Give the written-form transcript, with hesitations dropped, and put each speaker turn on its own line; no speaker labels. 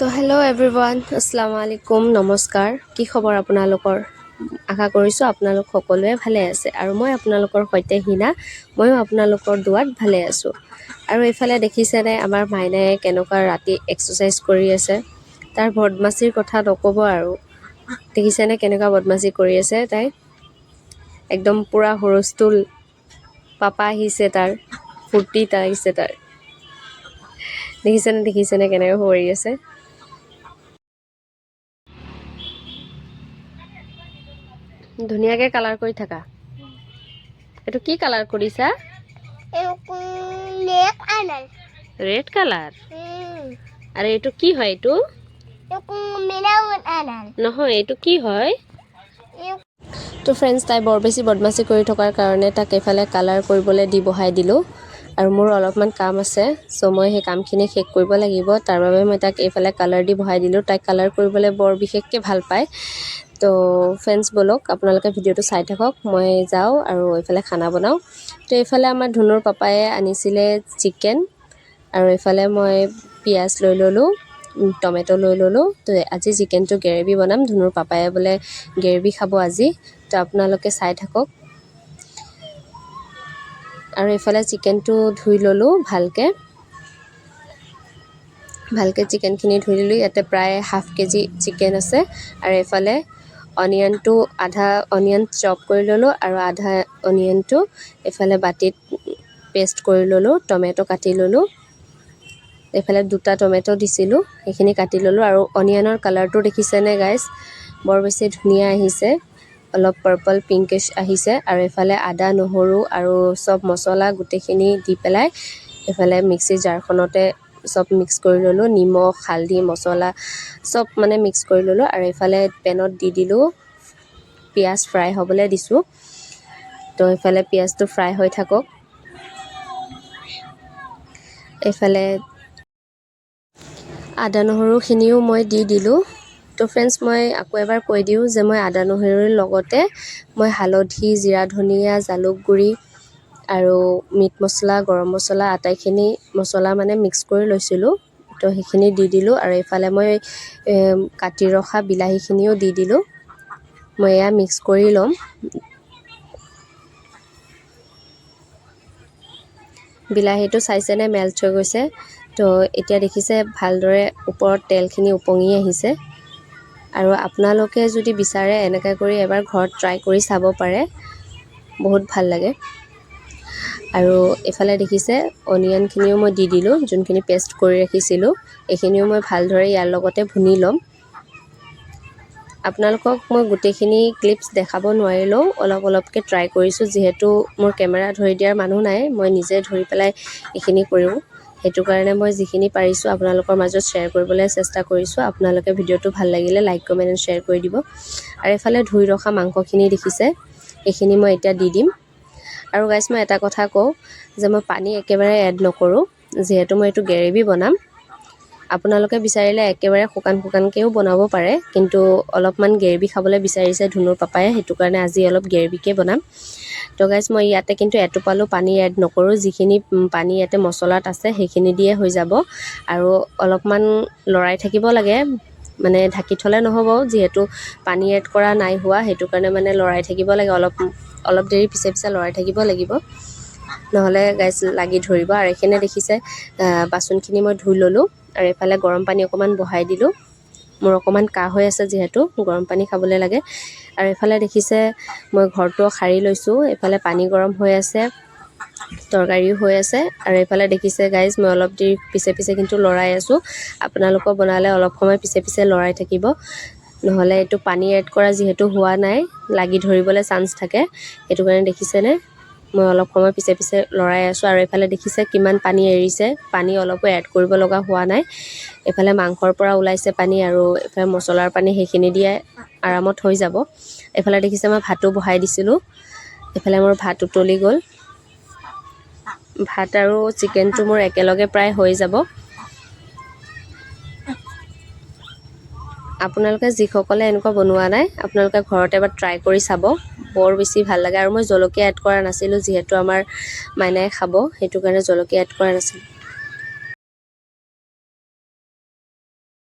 তো hello' everyone, আসসালামু আলাইকুম, নমস্কাৰ। কি খবৰ আপোনালোকৰ? আশা কৰিছোঁ আপোনালোক সকলোৱে ভালে আছে আৰু মই আপোনালোকৰ সৈতে হিনা, ময়ো আপোনালোকৰ দুৱাত ভালে আছোঁ। আৰু এইফালে দেখিছেনে আমাৰ মাইনাই কেনেকুৱা ৰাতি এক্সাৰচাইজ কৰি আছে। তাৰ বদমাচিৰ কথা নক'ব আৰু। দেখিছেনে কেনেকুৱা বদমাচি কৰি আছে তাই? একদম পূৰা হুলস্থুল। পাপা আহিছে, তাৰ ফূৰ্তি আহিছে তাৰ। দেখিছেনে কেনেকৈ কৰি আছে। ধুনীয়াকৈ কালাৰ কৰি থাকা। এইটো কি কালাৰ কৰিছা? Red colour. আৰু এইটো কি হয়? এইটো নহয়, এইটো কি হয়? তো ফ্ৰেণ্ডছ, তাই বৰ বেছি বদমাচি কৰি থকাৰ কাৰণে তাক এইফালে কালাৰ কৰিবলৈ দি বহাই দিলোঁ। আৰু মোৰ অলপমান কাম আছে, চ' মই সেই কামখিনি শেষ কৰিব লাগিব। তাৰ বাবে মই তাক এইফালে কালাৰ দি বহাই দিলোঁ। তাইক কালাৰ কৰিবলৈ বৰ বিশেষকৈ ভাল পায়। তো ফ্ৰেণ্ডছ ব'লক আপোনালোকে ভিডিঅ'টো চাই থাকক। মই যাওঁ আৰু এইফালে খানা বনাওঁ। তো এইফালে আমাৰ ধুনুৰ পাপায়ে আনিছিলে চিকেন, আৰু এইফালে মই পিঁয়াজ লৈ ল'লোঁ, টমেটো লৈ ল'লোঁ। তো আজি চিকেনটো গ্ৰেভি বনাম। ধুনুৰ পাপায়ে বোলে গ্ৰেভি খাব আজি। তো আপোনালোকে চাই থাকক। আৰু এইফালে চিকেনটো ধুই ল'লোঁ ভালকৈ চিকেনখিনি ধুই ল'লোঁ। ইয়াতে প্ৰায় হাফ কেজি চিকেন আছে। আৰু এইফালে অনিয়নটো আধা অনিয়ন চপ কৰি ল'লোঁ, আৰু আধা অনিয়নটো এইফালে বাতিত পেষ্ট কৰি ল'লোঁ। টমেটো কাটি ল'লোঁ। এইফালে 2টা টমেটো দিছিলোঁ, সেইখিনি কাটি ল'লোঁ। আৰু অনিয়নৰ কালাৰটো দেখিছেনে গাইজ? বৰ বেছি ধুনীয়া আহিছে, অলপ পাৰ্পল পিংকিছ আহিছে। আৰু এইফালে আদা নহৰু আৰু চব মছলা গোটেইখিনি দি পেলাই এইফালে মিক্সি জাৰখনতে চব মিক্স কৰি ল'লোঁ। নিমখ, হালধি, মছলা চব মানে মিক্স কৰি ল'লোঁ। আৰু এইফালে পেনত দি দিলোঁ, পিঁয়াজ ফ্ৰাই হ'বলৈ দিছোঁ। তো এইফালে পিঁয়াজটো ফ্ৰাই হৈ থাকক। এইফালে আদা নহৰুখিনিও মই দি দিলোঁ। তো ফ্ৰেণ্ডছ, মই আকৌ এবাৰ কৈ দিওঁ যে মই আদা নহৰুৰ লগতে মই হালধি, জিৰা, ধনিয়া, জালুক গুড়ি আৰু মিট মছলা, গৰম মছলা আটাইখিনি মছলা মানে মিক্স কৰি লৈছিলোঁ। তো সেইখিনি দি দিলোঁ। আৰু এইফালে মই কাটি ৰখা বিলাহীখিনিও দি দিলোঁ। মই এয়া মিক্স কৰি ল'ম। বিলাহীটো চাইছেনে মেল্ট হৈ গৈছে? তো এতিয়া দেখিছে ভালদৰে ওপৰত তেলখিনি উপঙি আহিছে। আৰু আপোনালোকে যদি বিচাৰে এনেকৈ কৰি এবাৰ ঘৰত ট্ৰাই কৰি চাব পাৰে, বহুত ভাল লাগে। আৰু এইফালে দেখিছে অনিয়নখিনিও মই দি দিলোঁ, যোনখিনি পেষ্ট কৰি ৰাখিছিলোঁ। এইখিনিও মই ভালদৰে ইয়াৰ লগতে ভুনি ল'ম। আপোনালোকক মই গোটেইখিনি ক্লিপছ দেখাব নোৱাৰিলেও অলপ অলপকৈ ট্ৰাই কৰিছোঁ, যিহেতু মোৰ কেমেৰা ধৰি দিয়াৰ মানুহ নাই, মই নিজে ধৰি পেলাই এইখিনি কৰোঁ। সেইটো কাৰণে মই যিখিনি পাৰিছোঁ আপোনালোকৰ মাজত শ্বেয়াৰ কৰিবলৈ চেষ্টা কৰিছোঁ। আপোনালোকে ভিডিঅ'টো ভাল লাগিলে লাইক, কমেণ্ট এণ্ড শ্বেয়াৰ কৰি দিব। আৰু এইফালে ধুই ৰখা মাংসখিনি দেখিছে, এইখিনি মই এতিয়া দি দিম। আৰু গাইজ, মই এটা কথা কওঁ যে মই পানী একেবাৰে এড নকৰোঁ, যিহেতু মই এইটো গ্ৰেভি বনাম। আপোনালোকে বিচাৰিলে একেবাৰে শুকানকৈও বনাব পাৰে, কিন্তু অলপমান গ্ৰেভি খাবলৈ বিচাৰিছে ধুনুৰ পাপায়ে, সেইটো কাৰণে আজি অলপ গ্ৰেভিকৈ বনাম। তো গাইজ, মই ইয়াতে কিন্তু এটোপালো পানী এড নকৰোঁ। যিখিনি পানী ইয়াতে মছলাত আছে সেইখিনি দিয়ে হৈ যাব। আৰু অলপমান লৰাই থাকিব লাগে, মানে ঢাকি থ'লে নহ'ব, যিহেতু পানী এড কৰা নাই হোৱা, সেইটো কাৰণে মানে লৰাই থাকিব লাগে। অলপ দেৰি পিছে লৰাই থাকিব লাগিব, নহ'লে গাইজ লাগি ধৰিব। আৰু এইখিনি দেখিছে বাচনখিনি মই ধুই ল'লোঁ। আৰু এইফালে গৰম পানী অকণমান বহাই দিলোঁ। মোৰ অকণমান কাহ হৈ আছে, যিহেতু গৰম পানী খাবলৈ লাগে। আৰু এইফালে দেখিছে মই ঘৰটো সাৰি লৈছোঁ। এইফালে পানী গৰম হৈ আছে, তৰকাৰীও হৈ আছে। আৰু এইফালে দেখিছে গাইজ, মই অলপ দেৰি পিছে কিন্তু লৰাই আছোঁ। আপোনালোকৰ বনালে অলপ সময় পিছে লৰাই থাকিব, নহ'লে এইটো পানী এড কৰা যিহেতু হোৱা নাই, লাগি ধৰিবলৈ চান্স থাকে। সেইটো কাৰণে দেখিছেনে মই অলপ সময় পিছে লৰাই আছোঁ। আৰু এইফালে দেখিছে কিমান পানী এৰিছে, পানী অলপো এড কৰিব লগা হোৱা নাই। এইফালে মাংসৰ পৰা ওলাইছে পানী, আৰু এইফালে মছলাৰ পানী, সেইখিনি দিয়ে আৰামত হৈ যাব। এইফালে দেখিছে মই ভাতো বহাই দিছিলোঁ। এইফালে মোৰ ভাত উতলি গ'ল। ভাত আৰু চিকেনটো মোৰ একেলগে প্ৰায় হৈ যাব। আপোনালোকে যিসকলে এনেকুৱা বনোৱা নাই, আপোনালোকে ঘৰত এবাৰ ট্ৰাই কৰি চাব, বৰ বেছি ভাল লাগে। আৰু মই জলকীয়া এড কৰা নাছিলোঁ, যিহেতু আমাৰ মাইনাই খাব, সেইটো কাৰণে জলকীয়া এড কৰা নাছিলোঁ।